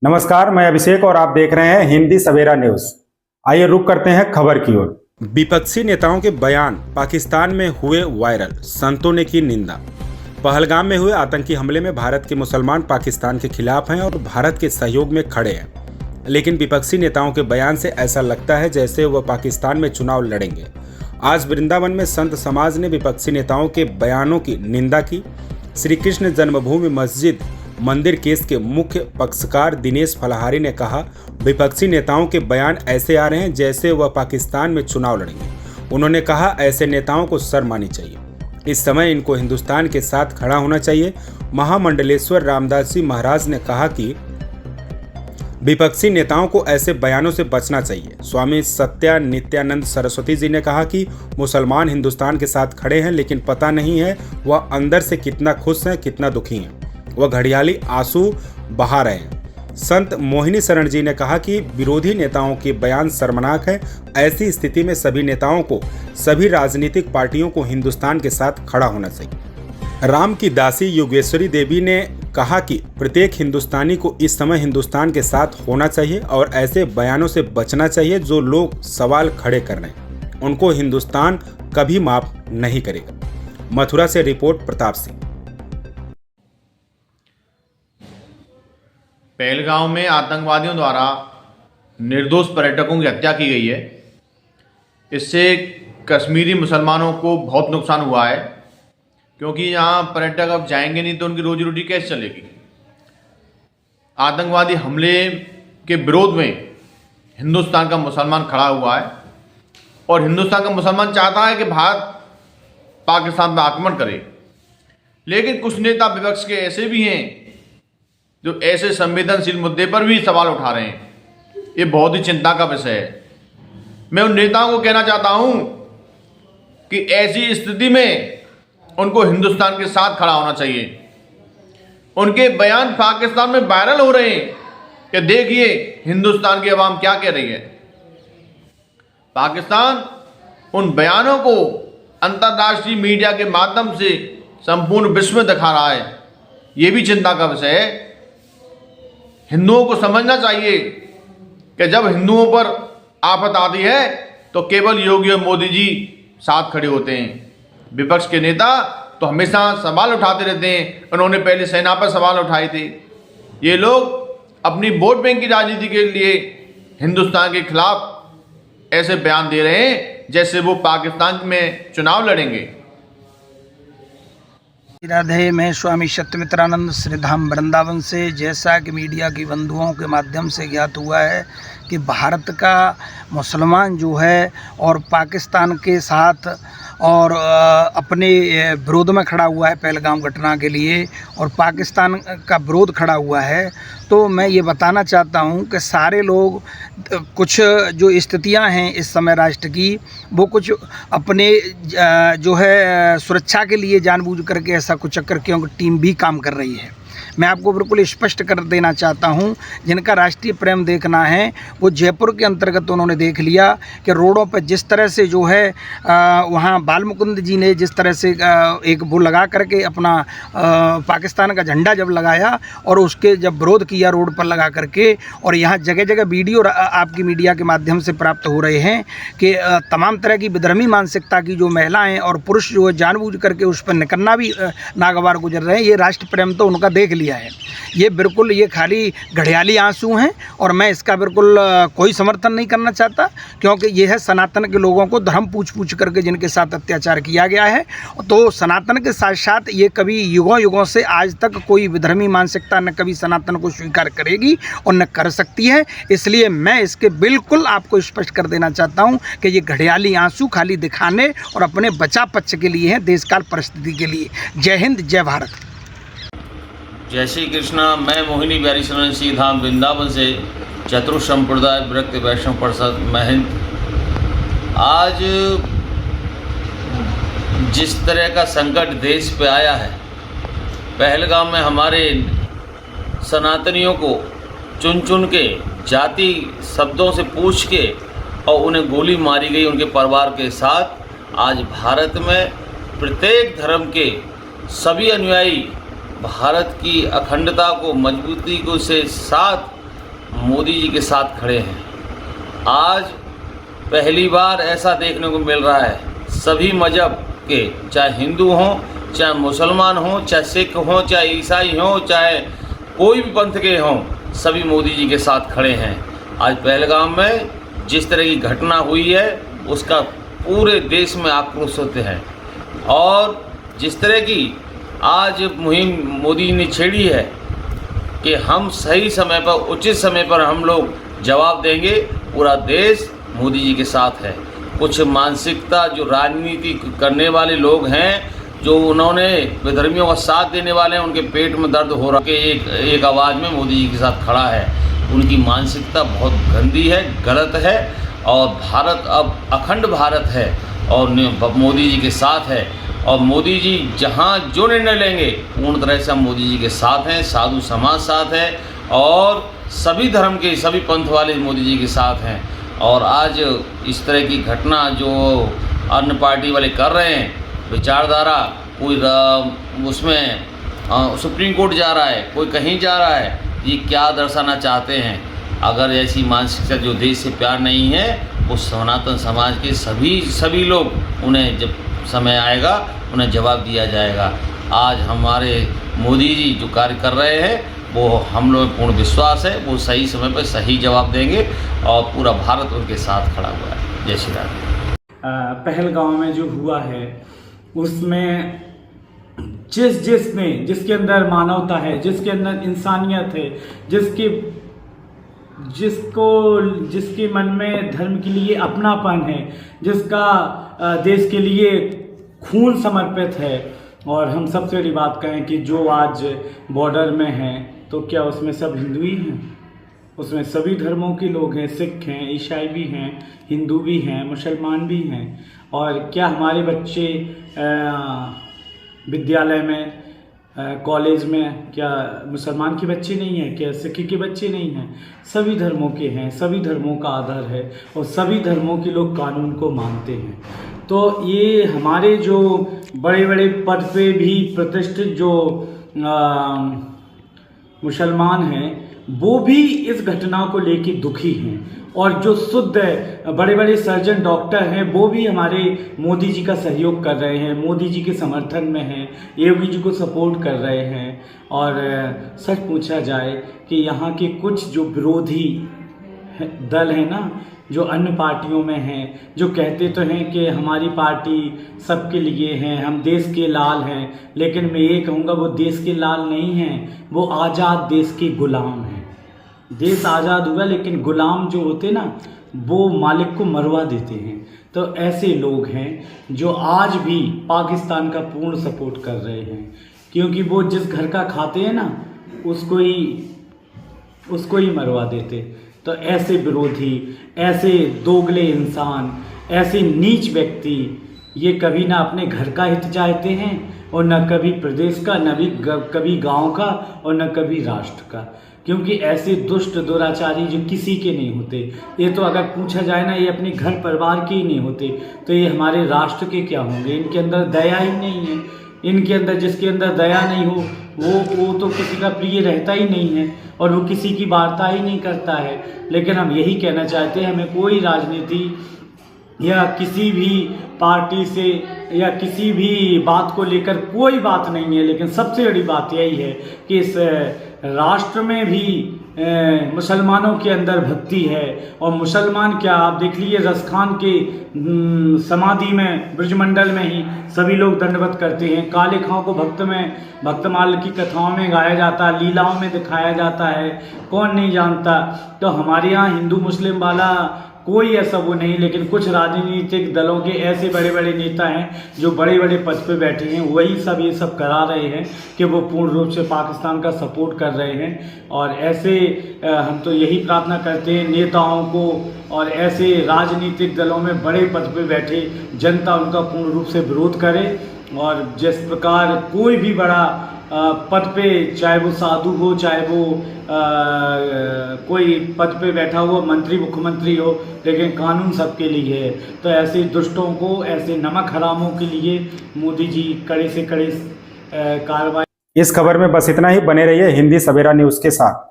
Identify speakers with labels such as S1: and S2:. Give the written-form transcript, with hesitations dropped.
S1: नमस्कार, मैं अभिषेक और आप देख रहे हैं हिंदी सवेरा न्यूज। आइए रुक करते हैं खबर की ओर। विपक्षी नेताओं के बयान पाकिस्तान में हुए वायरल, संतों ने की निंदा। पहलगाम में हुए आतंकी हमले में भारत के मुसलमान पाकिस्तान के खिलाफ हैं और भारत के सहयोग में खड़े हैं, लेकिन विपक्षी नेताओं के बयान से ऐसा लगता है जैसे वह पाकिस्तान में चुनाव लड़ेंगे। आज वृंदावन में संत समाज ने विपक्षी नेताओं के बयानों की निंदा की। श्री कृष्ण जन्मभूमि मस्जिद मंदिर केस के मुख्य पक्षकार दिनेश फलाहारी ने कहा, विपक्षी नेताओं के बयान ऐसे आ रहे हैं जैसे वह पाकिस्तान में चुनाव लड़ेंगे। उन्होंने कहा, ऐसे नेताओं को शर्म आनी चाहिए। इस समय इनको हिंदुस्तान के साथ खड़ा होना चाहिए। महामंडलेश्वर रामदास जी महाराज ने कहा कि विपक्षी नेताओं को ऐसे बयानों से बचना चाहिए। स्वामी सत्या नित्यानंद सरस्वती जी ने कहा कि मुसलमान हिंदुस्तान के साथ खड़े हैं, लेकिन पता नहीं है वह अंदर से कितना खुश हैं, कितना दुखी हैं। वह घड़ियाली आंसू बहा रहे हैं। संत मोहिनी शरण जी ने कहा कि विरोधी नेताओं के बयान शर्मनाक है। ऐसी स्थिति में सभी नेताओं को, सभी राजनीतिक पार्टियों को हिंदुस्तान के साथ खड़ा होना चाहिए। राम की दासी योगेश्वरी देवी ने कहा कि प्रत्येक हिंदुस्तानी को इस समय हिंदुस्तान के साथ होना चाहिए और ऐसे बयानों से बचना चाहिए जो लोग सवाल खड़े कर रहे हैं। उनको हिंदुस्तान कभी माफ नहीं करेगा। मथुरा से रिपोर्ट प्रताप सिंह।
S2: पहलगाम में आतंकवादियों द्वारा निर्दोष पर्यटकों की हत्या की गई है। इससे कश्मीरी मुसलमानों को बहुत नुकसान हुआ है, क्योंकि यहाँ पर्यटक अब जाएंगे नहीं तो उनकी रोजी रोटी कैसे चलेगी। आतंकवादी हमले के विरोध में हिंदुस्तान का मुसलमान खड़ा हुआ है और हिंदुस्तान का मुसलमान चाहता है कि भारत पाकिस्तान पर आक्रमण करे। लेकिन कुछ नेता विपक्ष के ऐसे भी हैं जो ऐसे संवेदनशील मुद्दे पर भी सवाल उठा रहे हैं। ये बहुत ही चिंता का विषय है। मैं उन नेताओं को कहना चाहता हूं कि ऐसी स्थिति में उनको हिंदुस्तान के साथ खड़ा होना चाहिए। उनके बयान पाकिस्तान में वायरल हो रहे हैं कि देखिए हिंदुस्तान की आवाम क्या कह रही है। पाकिस्तान उन बयानों को अंतर्राष्ट्रीय मीडिया के माध्यम से संपूर्ण विश्व में दिखा रहा है। ये भी चिंता का विषय है। हिंदुओं को समझना चाहिए कि जब हिंदुओं पर आफत आती है तो केवल योगी और मोदी जी साथ खड़े होते हैं। विपक्ष के नेता तो हमेशा सवाल उठाते रहते हैं। उन्होंने पहले सेना पर सवाल उठाए थे। ये लोग अपनी वोट बैंक की राजनीति के लिए हिंदुस्तान के खिलाफ ऐसे बयान दे रहे हैं जैसे वो पाकिस्तान में चुनाव लड़ेंगे।
S3: राधे। मैं स्वामी सत्यमित्रानंद श्रीधाम वृंदावन से, जैसा कि मीडिया की बंधुओं के माध्यम से ज्ञात हुआ है कि भारत का मुसलमान जो है और पाकिस्तान के साथ और अपने विरोध में खड़ा हुआ है पहलगाम घटना के लिए, और पाकिस्तान का विरोध खड़ा हुआ है। तो मैं ये बताना चाहता हूँ कि सारे लोग, कुछ जो स्थितियाँ हैं इस समय राष्ट्र की, वो कुछ अपने जो है सुरक्षा के लिए जानबूझ करके ऐसा कुछ चक्कर, क्योंकि टीम भी काम कर रही है। मैं आपको बिल्कुल स्पष्ट कर देना चाहता हूं, जिनका राष्ट्रीय प्रेम देखना है वो जयपुर के अंतर्गत उन्होंने देख लिया कि रोडों पर जिस तरह से जो है वहां बाल मुकुंद जी ने जिस तरह से एक वो लगा करके अपना पाकिस्तान का झंडा जब लगाया और उसके जब विरोध किया रोड पर लगा करके, और यहाँ जगह जगह वीडियो आपकी मीडिया के माध्यम से प्राप्त हो रहे हैं कि तमाम तरह की विधर्मी मानसिकता की जो महिलाएँ और पुरुष जो है जानबूझ करके उस पर निकलना भी नागवार गुजर रहे हैं। ये राष्ट्र प्रेम तो उनका देख लिया है। ये बिल्कुल ये खाली घड़ियाली आंसू हैं और मैं इसका बिल्कुल कोई समर्थन नहीं करना चाहता, क्योंकि ये है सनातन के लोगों को धर्म पूछ करके जिनके साथ अत्याचार किया गया है। तो सनातन के साथ साथ ये कभी युगों युगों से आज तक कोई विधर्मी मानसिकता न कभी सनातन को स्वीकार करेगी और न कर सकती है। इसलिए मैं इसके बिल्कुल आपको स्पष्ट कर देना चाहता हूँ कि ये घड़ियाली आंसू खाली दिखाने और अपने बचाव पक्ष के लिए हैं, देशकाल परिस्थिति के लिए। जय हिंद, जय भारत।
S4: जय श्री कृष्णा। मैं मोहिनी बिहारी शरण श्री धाम वृंदावन से चतुर्थ संप्रदाय विरक्त वैष्णव परिषद महंत। आज जिस तरह का संकट देश पे आया है, पहलगाम में हमारे सनातनियों को चुन चुन के जाति शब्दों से पूछ के और उन्हें गोली मारी गई उनके परिवार के साथ। आज भारत में प्रत्येक धर्म के सभी अनुयायी भारत की अखंडता को मजबूती को से साथ मोदी जी के साथ खड़े हैं। आज पहली बार ऐसा देखने को मिल रहा है, सभी मज़हब के, चाहे हिंदू हों, चाहे मुसलमान हों, चाहे सिख हों, चाहे ईसाई हों, चाहे कोई भी पंथ के हों, सभी मोदी जी के साथ खड़े हैं। आज पहलगाम में जिस तरह की घटना हुई है उसका पूरे देश में आक्रोश होते हैं, और जिस तरह की आज मुहिम मोदी ने छेड़ी है कि हम सही समय पर, उचित समय पर हम लोग जवाब देंगे, पूरा देश मोदी जी के साथ है। कुछ मानसिकता जो राजनीति करने वाले लोग हैं, जो उन्होंने विधर्मियों का साथ देने वाले हैं, उनके पेट में दर्द हो रहा है कि एक आवाज़ में मोदी जी के साथ खड़ा है। उनकी मानसिकता बहुत गंदी है, गलत है, और भारत अब अखंड भारत है और मोदी जी के साथ है। और मोदी जी जहाँ जो निर्णय लेंगे पूर्ण तरह से हम मोदी जी के साथ हैं, साधु समाज साथ है, और सभी धर्म के, सभी पंथ वाले मोदी जी के साथ हैं। और आज इस तरह की घटना जो अन्य पार्टी वाले कर रहे हैं, विचारधारा, कोई उसमें सुप्रीम कोर्ट जा रहा है, कोई कहीं जा रहा है, ये क्या दर्शाना चाहते हैं? अगर ऐसी मानसिकता जो देश से प्यार नहीं है, वो सनातन समाज के सभी लोग, उन्हें जब समय आएगा उन्हें जवाब दिया जाएगा। आज हमारे मोदी जी जो कार्य कर रहे हैं वो हम लोगों में पूर्ण विश्वास है, वो सही समय पर सही जवाब देंगे और पूरा भारत उनके साथ खड़ा हुआ है। जय श्री राम।
S5: पहलगाम में जो हुआ है उसमें जिसके अंदर मानवता है, जिसके अंदर इंसानियत है, जिसके मन में धर्म के लिए अपनापन है, जिसका देश के लिए खून समर्पित है, और हम सबसे बड़ी बात कहें कि जो आज बॉर्डर में हैं, तो क्या उसमें सब हिंदू ही हैं? उसमें सभी धर्मों के लोग हैं, सिख हैं, ईसाई भी हैं, हिंदू भी हैं, मुसलमान भी हैं। और क्या हमारे बच्चे विद्यालय में, कॉलेज में, क्या मुसलमान के बच्चे नहीं हैं? क्या सिख के बच्चे नहीं हैं? सभी धर्मों के हैं, सभी धर्मों का आदर है, और सभी धर्मों के लोग कानून को मानते हैं। तो ये हमारे जो बड़े बड़े पद पे भी प्रतिष्ठित जो मुसलमान हैं, वो भी इस घटना को लेके दुखी हैं, और जो शुद्ध बड़े बड़े सर्जन, डॉक्टर हैं, वो भी हमारे मोदी जी का सहयोग कर रहे हैं, मोदी जी के समर्थन में हैं, योगी जी को सपोर्ट कर रहे हैं। और सच पूछा जाए कि यहाँ के कुछ जो विरोधी दल हैं ना, जो अन्य पार्टियों में हैं, जो कहते तो हैं कि हमारी पार्टी सबके लिए है, हम देश के लाल हैं, लेकिन मैं ये कहूँगा वो देश के लाल नहीं हैं, वो आज़ाद देश के गुलाम हैं। देश आज़ाद हुआ, लेकिन गुलाम जो होते ना, वो मालिक को मरवा देते हैं। तो ऐसे लोग हैं जो आज भी पाकिस्तान का पूर्ण सपोर्ट कर रहे हैं, क्योंकि वो जिस घर का खाते हैं ना, उसको ही मरवा देते। तो ऐसे विरोधी, ऐसे दोगले इंसान, ऐसे नीच व्यक्ति, ये कभी ना अपने घर का हित चाहते हैं, और न कभी प्रदेश का, न भी कभी गांव का, और न कभी राष्ट्र का। क्योंकि ऐसे दुष्ट दुराचारी जो किसी के नहीं होते, ये तो अगर पूछा जाए ना, ये अपने घर परिवार के ही नहीं होते, तो ये हमारे राष्ट्र के क्या होंगे? इनके अंदर दया ही नहीं है। इनके अंदर, जिसके अंदर दया नहीं हो, वो तो किसी का प्रिय रहता ही नहीं है, और वो किसी की वार्ता ही नहीं करता है। लेकिन हम यही कहना चाहते हैं, हमें कोई राजनीति या किसी भी पार्टी से या किसी भी बात को लेकर कोई बात नहीं है, लेकिन सबसे बड़ी बात यही है कि इस राष्ट्र में भी मुसलमानों के अंदर भक्ति है। और मुसलमान क्या, आप देख लीजिए रसखान के समाधि में, ब्रजमंडल में ही सभी लोग दंडवत करते हैं। काले खां को भक्तमाल की कथाओं में गाया जाता है, लीलाओं में दिखाया जाता है, कौन नहीं जानता। तो हमारे यहाँ हिंदू मुस्लिम वाला कोई ऐसा वो नहीं, लेकिन कुछ राजनीतिक दलों के ऐसे बड़े बड़े नेता हैं जो बड़े बड़े पद पे बैठे हैं, वही सब ये सब करा रहे हैं कि वो पूर्ण रूप से पाकिस्तान का सपोर्ट कर रहे हैं। और ऐसे हम तो यही प्रार्थना करते हैं नेताओं को, और ऐसे राजनीतिक दलों में बड़े पद पे बैठे जनता उनका पूर्ण रूप से विरोध करे। और जिस प्रकार कोई भी बड़ा पद पे, चाहे वो साधु हो, चाहे वो कोई पद पे बैठा हुआ मंत्री मुख्यमंत्री हो, लेकिन कानून सबके लिए है। तो ऐसे दुष्टों को, ऐसे नमक हरामों के लिए मोदी जी कड़े से कड़े कार्रवाई।
S1: इस खबर में बस इतना ही। बने रहिए हिंदी सवेरा न्यूज़ के साथ।